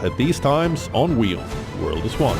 at these times on WION. The World is One.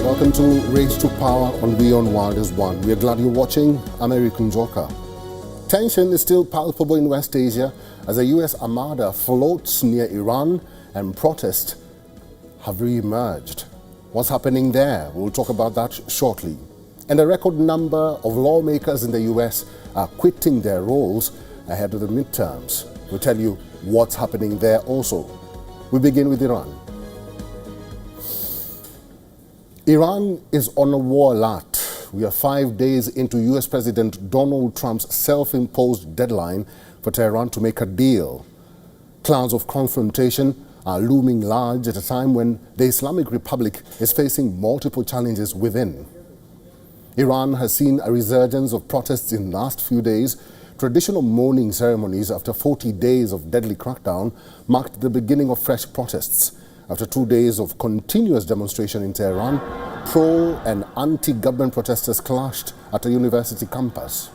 Welcome to Race to Power on WION The World is One. We are glad you're watching. I'm Eric Njoka. Tension is still palpable in West Asia as a U.S. armada floats near Iran and protests have re-emerged. What's happening there? We'll talk about that shortly. And a record number of lawmakers in the U.S. are quitting their roles ahead of the midterms. We'll tell you what's happening there also. We begin with Iran. Iran is on a war alert. We are 5 days into U.S. President Donald Trump's self-imposed deadline for Tehran to make a deal. Clouds of confrontation are looming large at a time when the Islamic Republic is facing multiple challenges within. Iran has seen a resurgence of protests in the last few days. Traditional mourning ceremonies after 40 days of deadly crackdown marked the beginning of fresh protests. After 2 days of continuous demonstration in Tehran, pro- and anti-government protesters clashed at a university campus.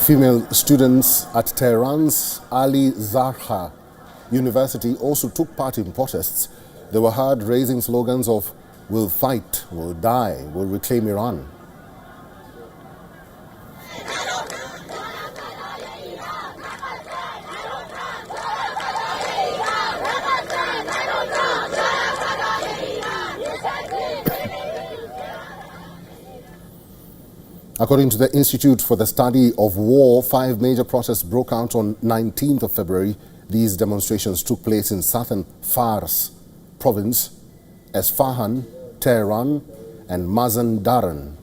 Female students at Tehran's Ali Zahra University also took part in protests. They were heard raising slogans of "We'll fight, we'll die, we'll reclaim Iran." According to the Institute for the Study of War, 5 major protests broke out on 19th of February. These demonstrations took place in southern Fars province, Esfahan, Tehran, and Mazandaran.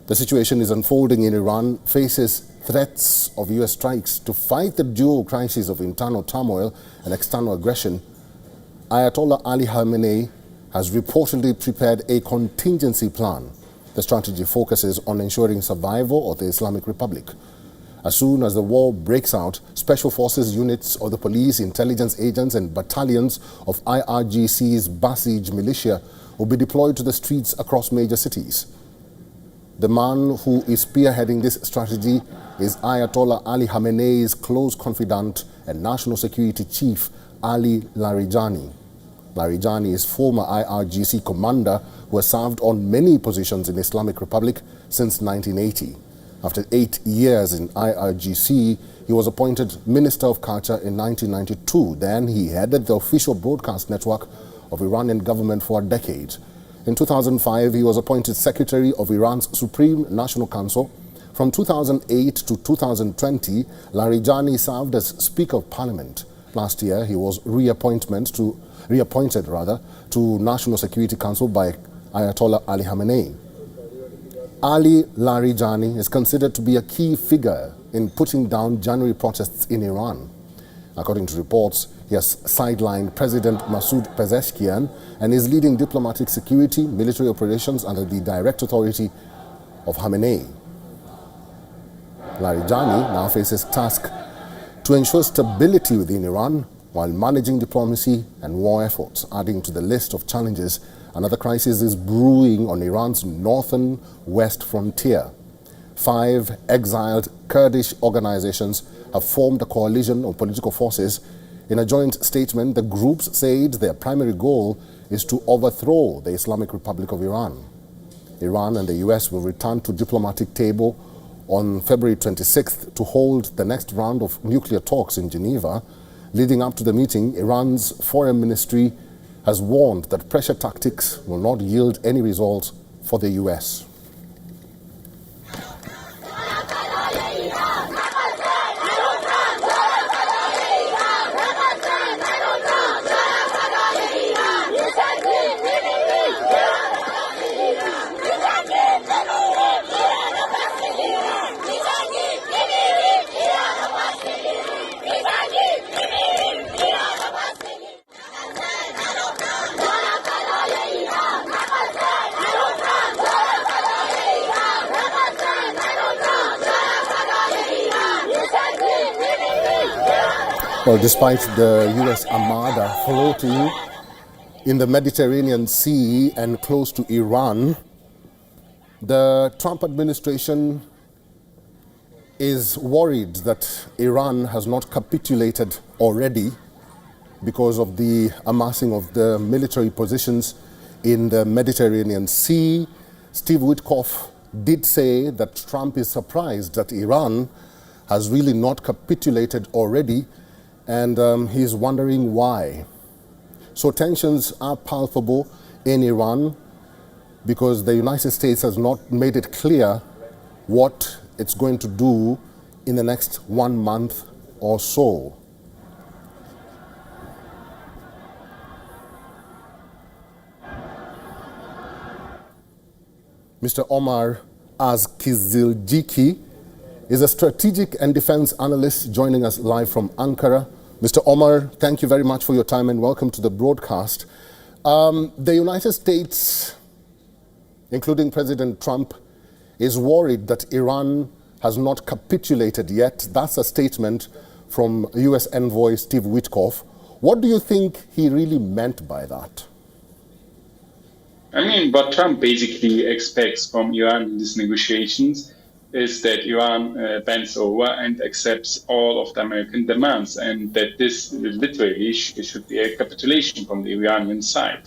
The situation is unfolding in Iran, faces threats of U.S. strikes to fight the dual crisis of internal turmoil and external aggression. Ayatollah Ali Khamenei has reportedly prepared a contingency plan. The strategy focuses on ensuring survival of the Islamic Republic. As soon as the war breaks out, special forces units of the police, intelligence agents and battalions of IRGC's Basij militia will be deployed to the streets across major cities. The man who is spearheading this strategy is Ayatollah Ali Khamenei's close confidant and national security chief, Ali Larijani. Larijani is former IRGC commander who has served on many positions in the Islamic Republic since 1980. After 8 years in IRGC, he was appointed Minister of Culture in 1992. Then he headed the official broadcast network of Iranian government for a decade. In 2005, he was appointed Secretary of Iran's Supreme National Council. From 2008 to 2020, Larijani served as Speaker of Parliament. Last year, he was reappointed to National Security Council by Ayatollah Ali Khamenei. Ali Larijani is considered to be a key figure in putting down January protests in Iran. According to reports, he has sidelined President Masoud Pezeshkian and is leading diplomatic security, military operations under the direct authority of Khamenei. Larijani now faces task to ensure stability within Iran while managing diplomacy and war efforts. Adding to the list of challenges, another crisis is brewing on Iran's northern west frontier. 5 exiled Kurdish organizations have formed a coalition of political forces. In a joint statement, the groups said their primary goal is to overthrow the Islamic Republic of Iran. Iran and the US will return to diplomatic table on February 26th to hold the next round of nuclear talks in Geneva. Leading up to the meeting, Iran's foreign ministry has warned that pressure tactics will not yield any results for the US. Well, despite the US Armada floating in the Mediterranean Sea and close to Iran, the Trump administration is worried that Iran has not capitulated already because of the amassing of the military positions in the Mediterranean Sea. Steve Witkoff did say that Trump is surprised that Iran has really not capitulated already, and he's wondering why. So tensions are palpable in Iran because the United States has not made it clear what it's going to do in the next 1 month or so. Mr. Omar Azkiziljiki is a strategic and defense analyst joining us live from Ankara. Mr. Omar, thank you very much for your time and welcome to the broadcast. The United States, including President Trump, is worried that Iran has not capitulated yet. That's a statement from US envoy Steve Witkoff. What do you think he really meant by that? I mean, what Trump basically expects from Iran in these negotiations is that Iran bends over and accepts all of the American demands, and that this literally should be a capitulation from the Iranian side.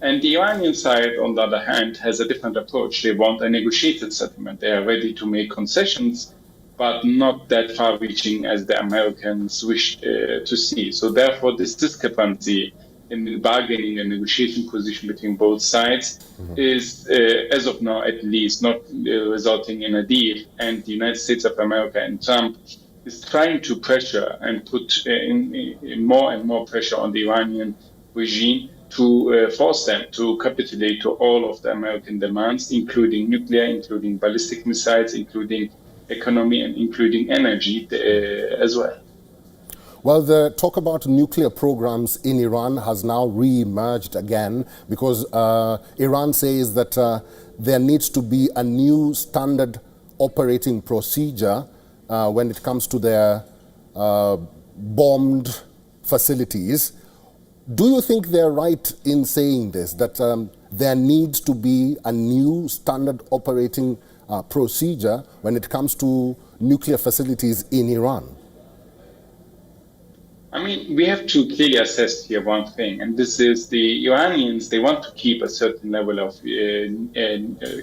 And the Iranian side, on the other hand, has a different approach. They want a negotiated settlement. They are ready to make concessions, but not that far-reaching as the Americans wish to see. So therefore, this discrepancy in the bargaining and negotiation position between both sides is, as of now at least, not resulting in a deal. And the United States of America and Trump is trying to pressure and put in more and more pressure on the Iranian regime to force them to capitulate to all of the American demands, including nuclear, including ballistic missiles, including economy, and including energy as well. Well, the talk about nuclear programs in Iran has now re-emerged again because Iran says that there needs to be a new standard operating procedure when it comes to their bombed facilities. Do you think they're right in saying this, that there needs to be a new standard operating procedure when it comes to nuclear facilities in Iran? I mean, we have to clearly assess here one thing, and this is the Iranians, they want to keep a certain level of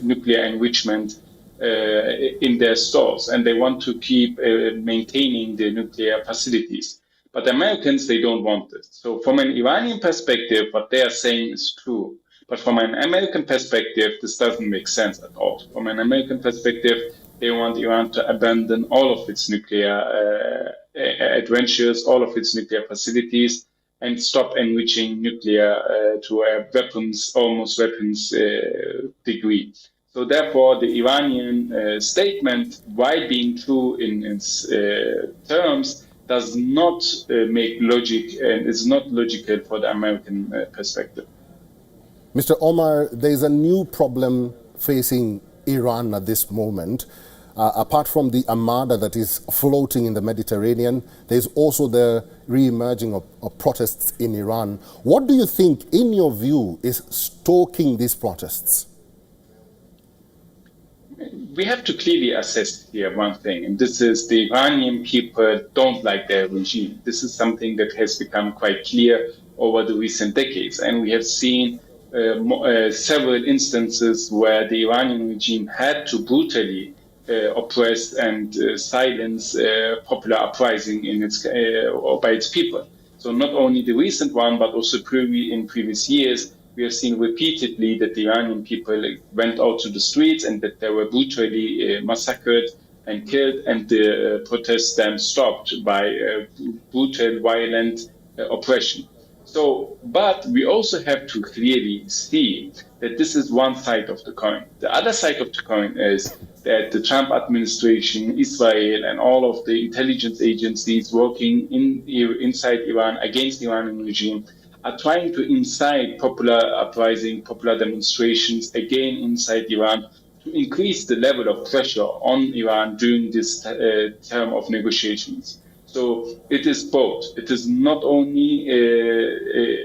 nuclear enrichment in their stores, and they want to keep maintaining the nuclear facilities. But the Americans, they don't want this. So from an Iranian perspective, what they are saying is true. But from an American perspective, this doesn't make sense at all. From an American perspective, they want Iran to abandon all of its nuclear adventures, all of its nuclear facilities, and stop enriching nuclear to a almost weapons degree. So therefore, the Iranian statement, while being true in its terms, does not make logic and is not logical for the American perspective. Mr. Omar, there is a new problem facing Iran at this moment. Apart from the armada that is floating in the Mediterranean, there's also the re-emerging of protests in Iran. What do you think, in your view, is stoking these protests? We have to clearly assess here one thing, and this is the Iranian people don't like their regime. This is something that has become quite clear over the recent decades, and we have seen several instances where the Iranian regime had to brutally oppress and silence popular uprising in its or by its people. So not only the recent one, but also in previous years, we have seen repeatedly that the Iranian people went out to the streets and that they were brutally massacred and killed, and the protests then stopped by brutal, violent oppression. So, but we also have to clearly see that this is one side of the coin. The other side of the coin is that the Trump administration, Israel, and all of the intelligence agencies working inside Iran against the Iranian regime are trying to incite popular uprising, popular demonstrations again inside Iran to increase the level of pressure on Iran during this term of negotiations. So it is both. It is not only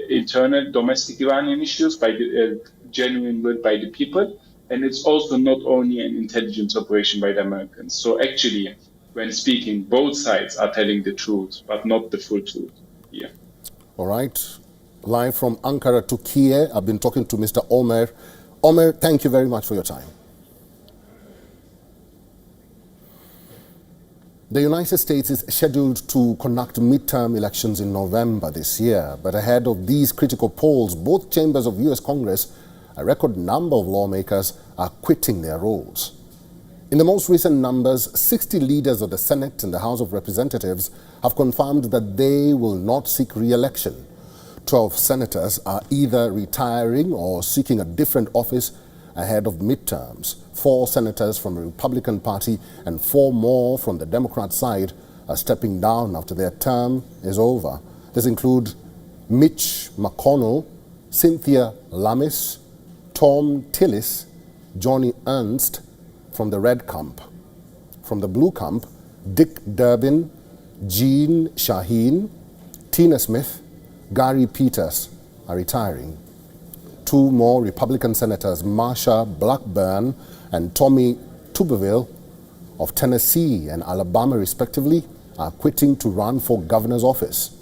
internal domestic Iranian issues by the genuine will by the people, and it's also not only an intelligence operation by the Americans. So actually, when speaking, both sides are telling the truth, but not the full truth. Yeah. All right. Live from Ankara, Turkey, I've been talking to Mr. Omer. Omer, thank you very much for your time. The United States is scheduled to conduct midterm elections in November this year, but ahead of these critical polls, both chambers of U.S. Congress, a record number of lawmakers are quitting their roles. In the most recent numbers, 60 leaders of the Senate and the House of Representatives have confirmed that they will not seek re-election. 12 senators are either retiring or seeking a different office ahead of midterms. 4 senators from the Republican Party and 4 more from the Democrat side are stepping down after their term is over. This include Mitch McConnell, Cynthia Lummis, Tom Tillis, Johnny Ernst from the red camp. From the blue camp, Dick Durbin, Jean Shaheen, Tina Smith, Gary Peters are retiring. 2 more Republican senators, Marsha Blackburn and Tommy Tuberville of Tennessee and Alabama respectively, are quitting to run for governor's office.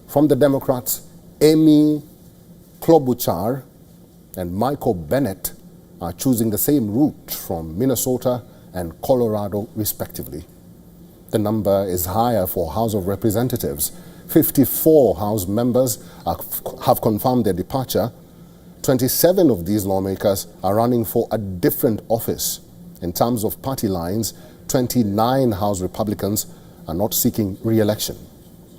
From the Democrats, Amy Klobuchar and Michael Bennet are choosing the same route from Minnesota and Colorado respectively. The number is higher for House of Representatives. 54 House members have confirmed their departure. 27 of these lawmakers are running for a different office. In terms of party lines, 29 House Republicans are not seeking re-election.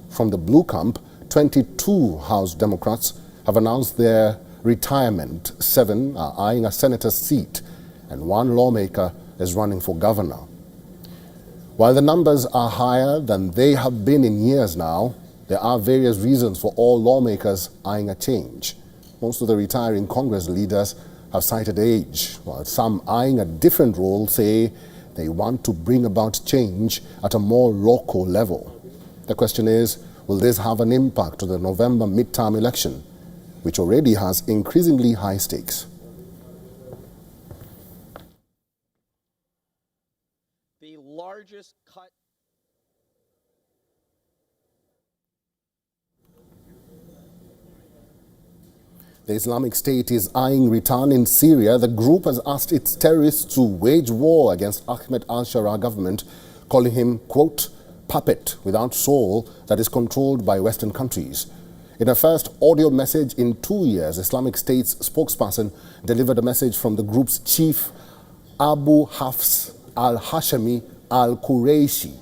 From the blue camp, 22 House Democrats have announced their retirement. 7 are eyeing a senator's seat, and 1 lawmaker is running for governor. While the numbers are higher than they have been in years now, there are various reasons for all lawmakers eyeing a change. Most of the retiring Congress leaders have cited age, while some eyeing a different role say they want to bring about change at a more local level. The question is, will this have an impact on the November midterm election, which already has increasingly high stakes? The largest cut. The Islamic State is eyeing return in Syria. The group has asked its terrorists to wage war against Ahmed al-Sharaa government, calling him, quote, puppet without soul that is controlled by Western countries. In a first audio message in 2 years, Islamic State's spokesperson delivered a message from the group's chief, Abu Hafs al-Hashemi al-Quraishi.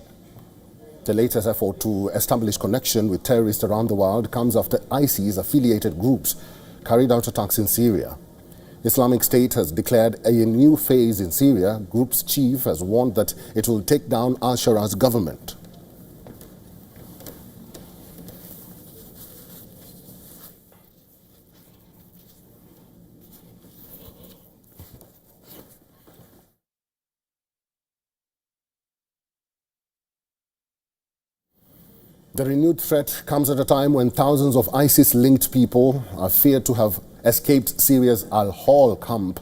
The latest effort to establish connection with terrorists around the world comes after ISIS-affiliated groups carried out attacks in Syria. Islamic State has declared a new phase in Syria. Group's chief has warned that it will take down al-Shara's government. The renewed threat comes at a time when thousands of ISIS-linked people are feared to have escaped Syria's Al-Hol camp.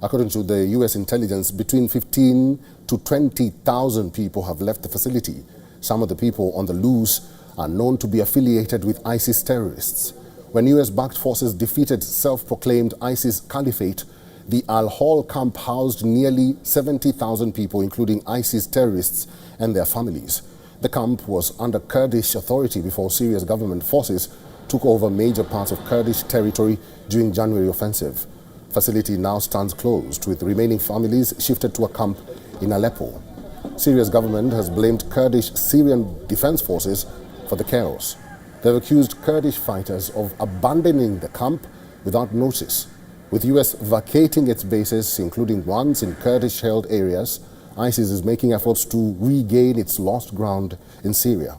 According to the U.S. intelligence, between 15 to 20,000 people have left the facility. Some of the people on the loose are known to be affiliated with ISIS terrorists. When U.S.-backed forces defeated self-proclaimed ISIS caliphate, the Al-Hol camp housed nearly 70,000 people, including ISIS terrorists and their families. The camp was under Kurdish authority before Syria's government forces took over major parts of Kurdish territory during January offensive. Facility now stands closed, with remaining families shifted to a camp in Aleppo. Syria's government has blamed Kurdish Syrian defense forces for the chaos. They've accused Kurdish fighters of abandoning the camp without notice. With U.S. vacating its bases, including ones in Kurdish-held areas, ISIS is making efforts to regain its lost ground in Syria.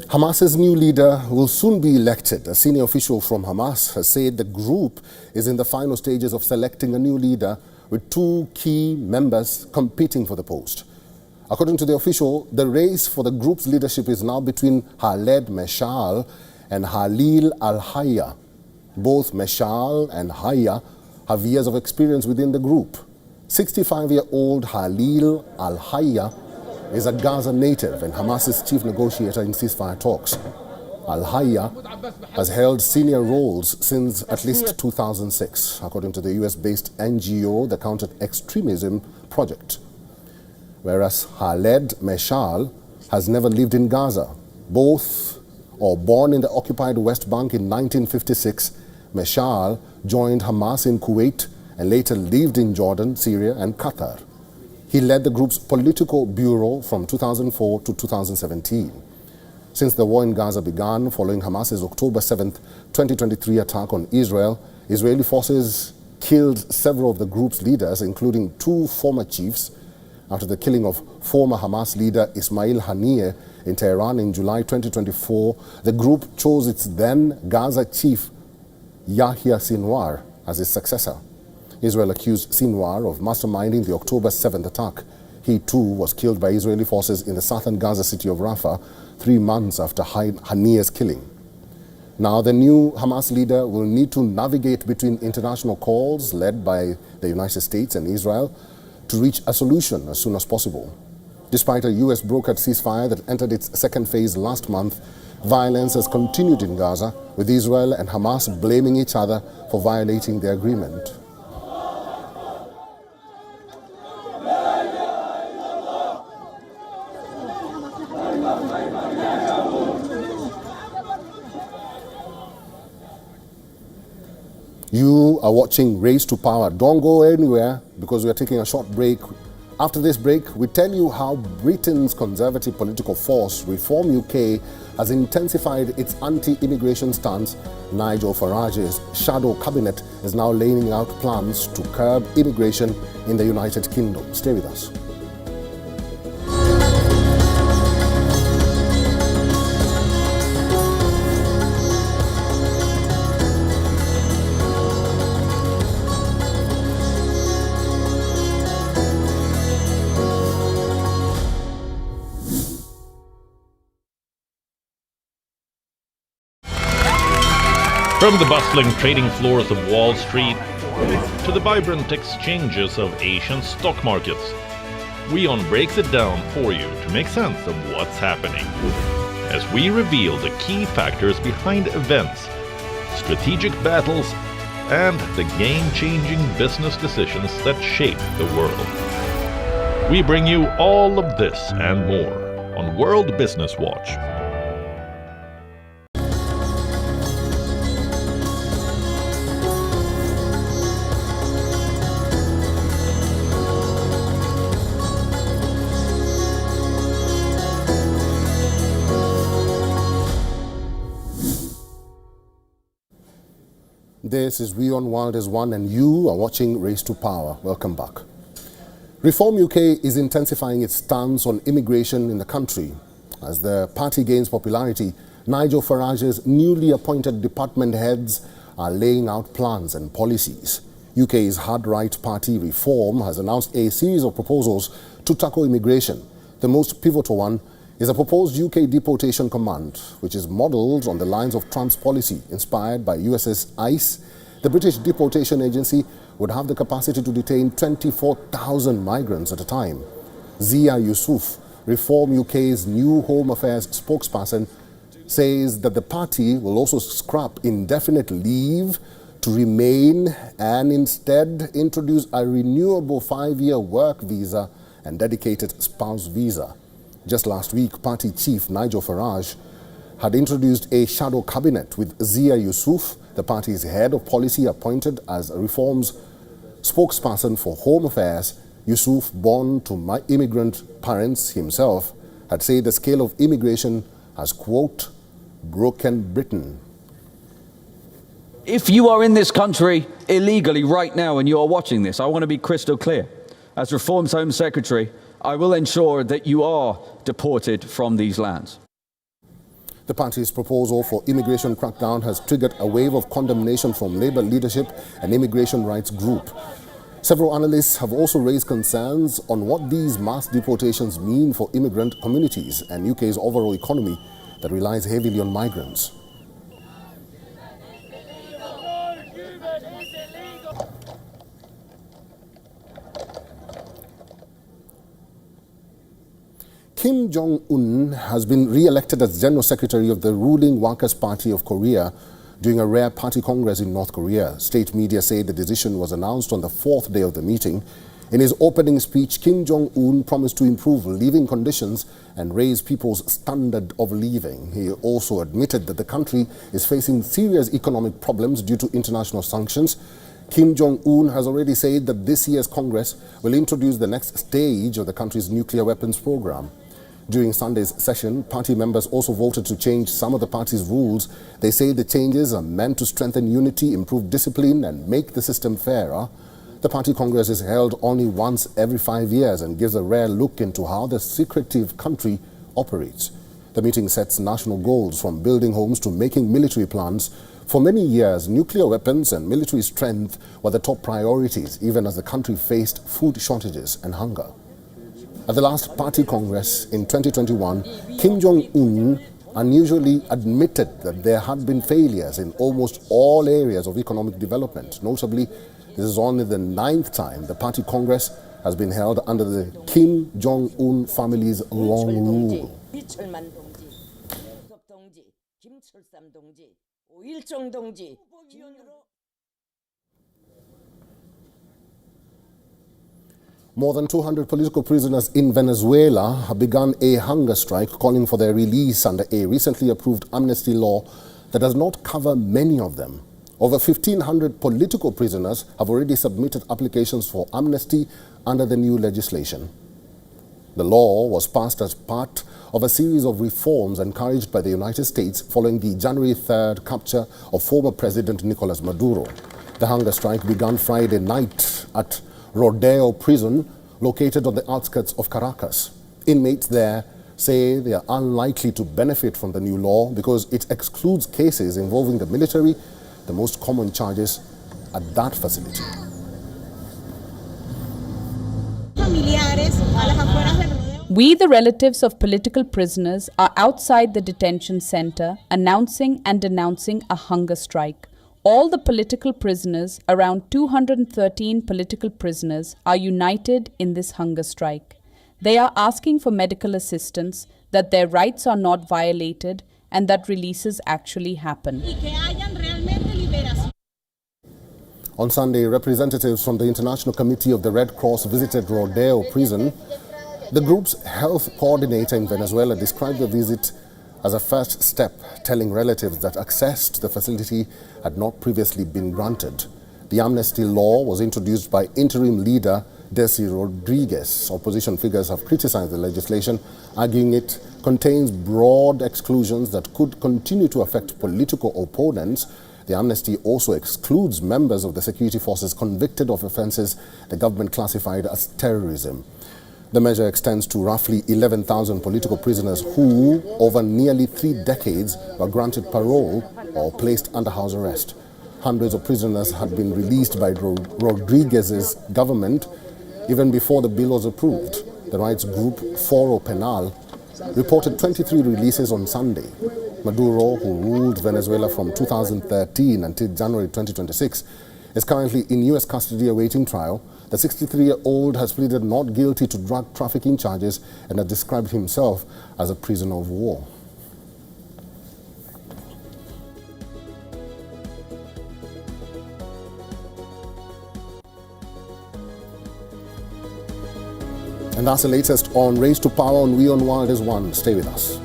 Hamas's new leader will soon be elected. A senior official from Hamas has said the group is in the final stages of selecting a new leader, with two key members competing for the post. According to the official, the race for the group's leadership is now between Khaled Meshal and Khalil al-Hayya. Both Meshal and Hayya have years of experience within the group. 65-year-old Khalil al-Hayya is a Gaza native and Hamas's chief negotiator in ceasefire talks. Al-Hayya has held senior roles since at least 2006, according to the US-based NGO, the Counter-Extremism Project. Whereas Khaled Meshal has never lived in Gaza. Both, or born in the occupied West Bank in 1956, Meshal joined Hamas in Kuwait and later lived in Jordan, Syria, and Qatar. He led the group's political bureau from 2004 to 2017. Since the war in Gaza began following Hamas's October 7, 2023 attack on Israel, Israeli forces killed several of the group's leaders, including two former chiefs. After the killing of former Hamas leader Ismail Haniyeh in Tehran in July 2024, the group chose its then Gaza chief Yahya Sinwar as its successor. Israel accused Sinwar of masterminding the October 7th attack. He too was killed by Israeli forces in the southern Gaza city of Rafah 3 months after Haniyeh's killing. Now the new Hamas leader will need to navigate between international calls led by the United States and Israel to reach a solution as soon as possible. Despite a US brokered ceasefire that entered its second phase last month, violence has continued in Gaza, with Israel and Hamas blaming each other for violating the agreement. You are watching Race to Power. Don't go anywhere because we are taking a short break. After this break, we tell you how Britain's conservative political force, Reform UK, has intensified its anti-immigration stance. Nigel Farage's shadow cabinet is now laying out plans to curb immigration in the United Kingdom. Stay with us. From the bustling trading floors of Wall Street to the vibrant exchanges of Asian stock markets, WION breaks it down for you to make sense of what's happening, as we reveal the key factors behind events, strategic battles, and the game-changing business decisions that shape the world. We bring you all of this and more on World Business Watch. This is WION World is One, and you are watching Race to Power. Welcome back. Reform UK is intensifying its stance on immigration in the country. As the party gains popularity, Nigel Farage's newly appointed department heads are laying out plans and policies. UK's hard-right party Reform has announced a series of proposals to tackle immigration. The most pivotal one is a proposed UK deportation command, which is modelled on the lines of Trump's policy. Inspired by USS ICE, the British Deportation Agency would have the capacity to detain 24,000 migrants at a time. Zia Yusuf, Reform UK's new Home Affairs spokesperson, says that the party will also scrap indefinite leave to remain and instead introduce a renewable 5-year work visa and dedicated spouse visa. Just last week, party chief Nigel Farage had introduced a shadow cabinet with Zia Yusuf, the party's head of policy, appointed as Reform's spokesperson for Home Affairs. Yusuf, born to immigrant parents himself, had said the scale of immigration has, quote, broken Britain. If you are in this country illegally right now and you are watching this, I want to be crystal clear. As Reform's Home Secretary, I will ensure that you are deported from these lands. The party's proposal for immigration crackdown has triggered a wave of condemnation from Labour leadership and immigration rights group. Several analysts have also raised concerns on what these mass deportations mean for immigrant communities and UK's overall economy that relies heavily on migrants. Kim Jong-un has been re-elected as General Secretary of the ruling Workers' Party of Korea during a rare party congress in North Korea. State media say the decision was announced on the 4th day of the meeting. In his opening speech, Kim Jong-un promised to improve living conditions and raise people's standard of living. He also admitted that the country is facing serious economic problems due to international sanctions. Kim Jong-un has already said that this year's Congress will introduce the next stage of the country's nuclear weapons program. During Sunday's session, party members also voted to change some of the party's rules. They say the changes are meant to strengthen unity, improve discipline, and make the system fairer. The party congress is held only once every 5 years and gives a rare look into how the secretive country operates. The meeting sets national goals from building homes to making military plans. For many years, nuclear weapons and military strength were the top priorities, even as the country faced food shortages and hunger. At the last party congress in 2021, Kim Jong-un unusually admitted that there had been failures in almost all areas of economic development. Notably, this is only the 9th time the party congress has been held under the Kim Jong-un family's long rule. More than 200 political prisoners in Venezuela have begun a hunger strike calling for their release under a recently approved amnesty law that does not cover many of them. Over 1,500 political prisoners have already submitted applications for amnesty under the new legislation. The law was passed as part of a series of reforms encouraged by the United States following the January 3rd capture of former President Nicolas Maduro. The hunger strike began Friday night at Rodeo Prison, located on the outskirts of Caracas. Inmates there say they are unlikely to benefit from the new law because it excludes cases involving the military, the most common charges at that facility. We, the relatives of political prisoners, are outside the detention center announcing and denouncing a hunger strike. All the political prisoners, around 213 political prisoners, are united in this hunger strike. They are asking for medical assistance, that their rights are not violated, and that releases actually happen. On Sunday, representatives from the International Committee of the Red Cross visited Rodeo Prison. The group's health coordinator in Venezuela described the visit as a first step, telling relatives that access to the facility had not previously been granted. The amnesty law was introduced by interim leader Desi Rodriguez. Opposition figures have criticized the legislation, arguing it contains broad exclusions that could continue to affect political opponents. The amnesty also excludes members of the security forces convicted of offenses the government classified as terrorism. The measure extends to roughly 11,000 political prisoners who, over nearly 3 decades, were granted parole or placed under house arrest. Hundreds of prisoners had been released by Rodriguez's government even before the bill was approved. The rights group Foro Penal reported 23 releases on Sunday. Maduro, who ruled Venezuela from 2013 until January 2026, is currently in U.S. custody awaiting trial. The 63-year-old has pleaded not guilty to drug trafficking charges and has described himself as a prisoner of war. And that's the latest on Race to Power on WION The World is One. Stay with us.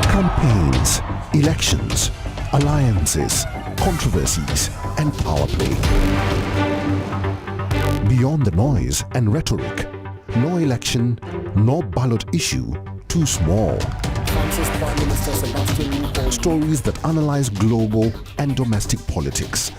Campaigns, elections, alliances, controversies, and power play. Beyond the noise and rhetoric, no election, no ballot issue too small. Stories that analyze global and domestic politics.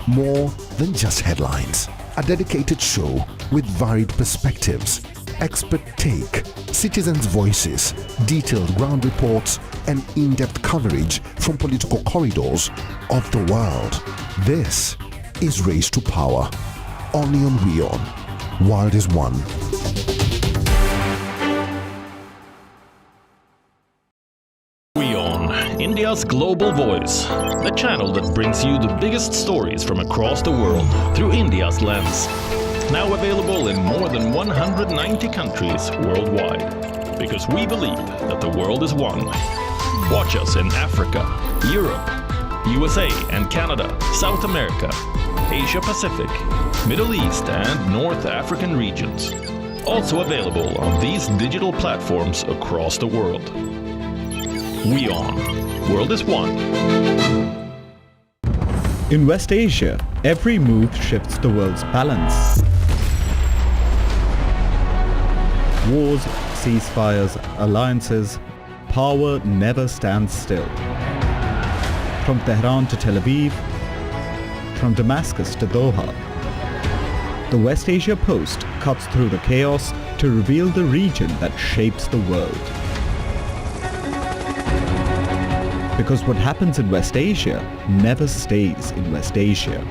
More than just headlines. A dedicated show with varied perspectives, expert take, citizens' voices, detailed ground reports, and in-depth coverage from political corridors of the world. This is Race to Power, only on WION. World is One. WION, India's global voice, the channel that brings you the biggest stories from across the world through India's lens. Now available in more than 190 countries worldwide. Because we believe that the world is one. Watch us in Africa, Europe, USA and Canada, South America, Asia Pacific, Middle East and North African regions. Also available on these digital platforms across the world. WION. World is One. In West Asia, every move shifts the world's balance. Wars, ceasefires, alliances, power never stands still. From Tehran to Tel Aviv, from Damascus to Doha, the West Asia Post cuts through the chaos to reveal the region that shapes the world. Because what happens in West Asia never stays in West Asia.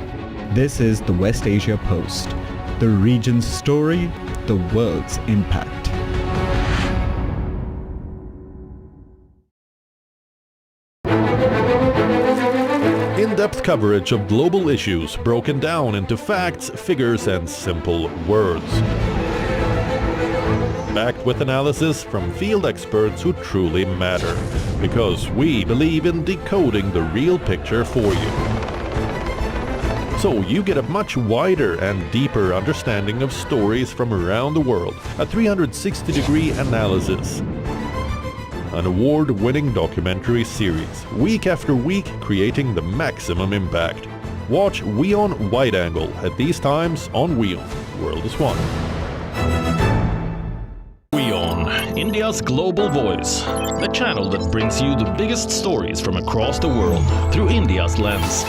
This is the West Asia Post, the region's story, the world's impact. In-depth coverage of global issues broken down into facts, figures, and simple words. Backed with analysis from field experts who truly matter, because we believe in decoding the real picture for you. So you get a much wider and deeper understanding of stories from around the world, a 360-degree analysis. An award-winning documentary series, week after week creating the maximum impact. Watch WION Wide Angle at these times on WION. World is One. WION, India's global voice, the channel that brings you the biggest stories from across the world through India's lens.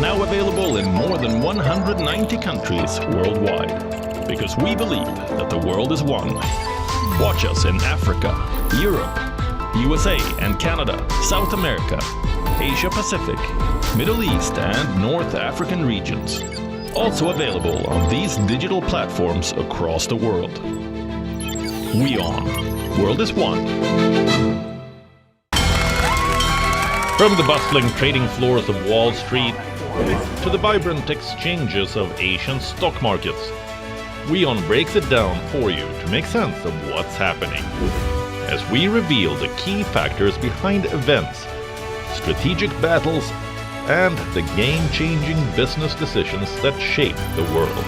Now available in more than 190 countries worldwide. Because we believe that the world is one. Watch us in Africa, Europe, USA and Canada, South America, Asia Pacific, Middle East and North African regions. Also available on these digital platforms across the world. WION. World is one. From the bustling trading floors of Wall Street to the vibrant exchanges of Asian stock markets, WION breaks it down for you to make sense of what's happening, as we reveal the key factors behind events, strategic battles, and the game-changing business decisions that shape the world.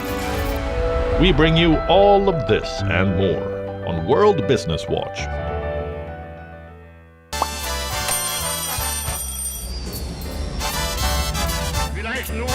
We bring you all of this and more on World Business Watch. Vielleicht nur